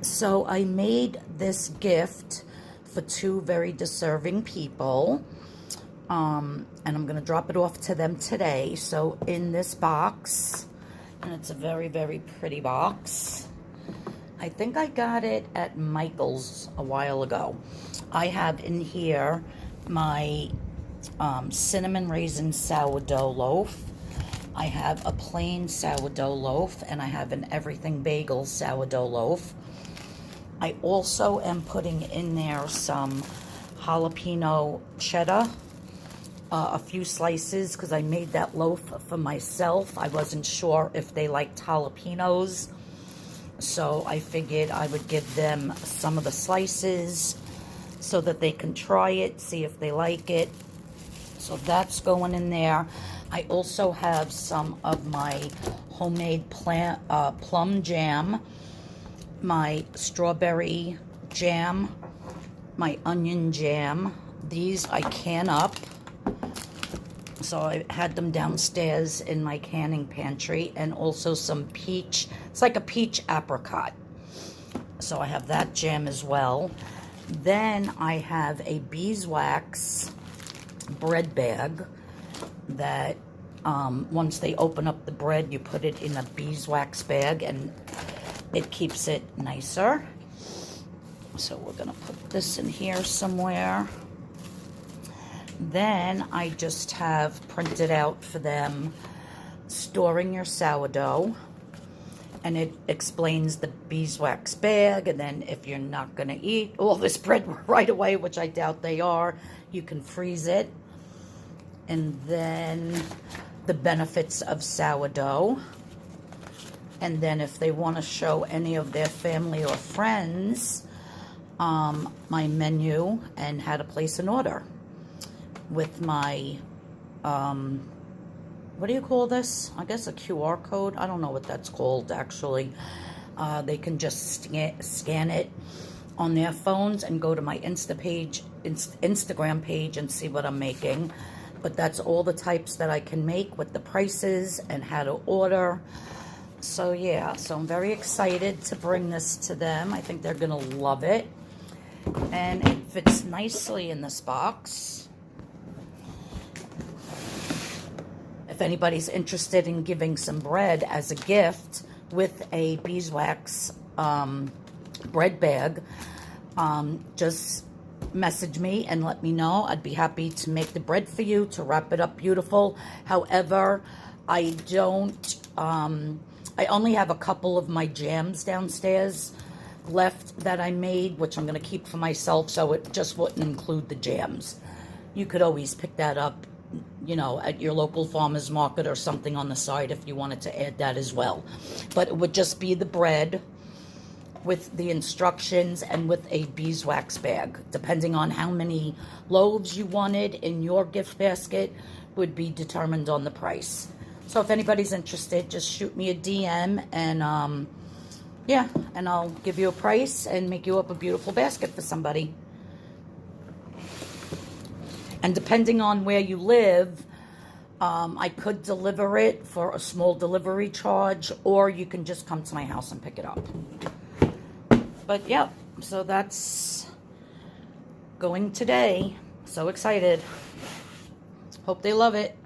So I made this gift for two very deserving people. And I'm going to drop it off to them today. So in this box, and it's a very, very pretty box. I think I got it at Michael's a while ago. I have in here my cinnamon raisin sourdough loaf. I have a plain sourdough loaf, and I have an everything bagel sourdough loaf. I also am putting in there some jalapeno cheddar, a few slices, because I made that loaf for myself. I wasn't sure if they liked jalapenos, so I figured I would give them some of the slices so that they can try it, see if they like it. So that's going in there. I also have some of my homemade plum jam, my strawberry jam, my onion jam. These I can up. So I had them downstairs in my canning pantry, and also some peach. It's like a peach apricot. So I have that jam as well. Then I have a beeswax bread bag that once they open up the bread, you put it in a beeswax bag and it keeps it nicer. So we're gonna put this in here somewhere. Then I just have printed out for them storing your sourdough, and it explains the beeswax bag, and then if you're not gonna eat all this bread right away, which I doubt they are, you can freeze it. And then the benefits of sourdough. And then if they want to show any of their family or friends my menu and how to place an order with my, what do you call this? I guess a QR code. I don't know what that's called, actually. They can just scan it on their phones and go to my Instagram page and see what I'm making. But that's all the types that I can make with the prices and how to order. So yeah, so I'm very excited to bring this to them. I think they're gonna love it. And it fits nicely in this box. If anybody's interested in giving some bread as a gift with a beeswax bread bag, just message me and let me know. I'd be happy to make the bread for you, to wrap it up beautiful. However, I only have a couple of my jams downstairs left that I made, which I'm going to keep for myself, so it just wouldn't include the jams. You could always pick that up, you know, at your local farmer's market or something on the side if you wanted to add that as well. But it would just be the bread with the instructions and with a beeswax bag. Depending on how many loaves you wanted in your gift basket would be determined on the price. So if anybody's interested, just shoot me a DM, and yeah, and I'll give you a price and make you up a beautiful basket for somebody. And depending on where you live, I could deliver it for a small delivery charge, or you can just come to my house and pick it up. But yeah, so that's going today. So excited. Hope they love it.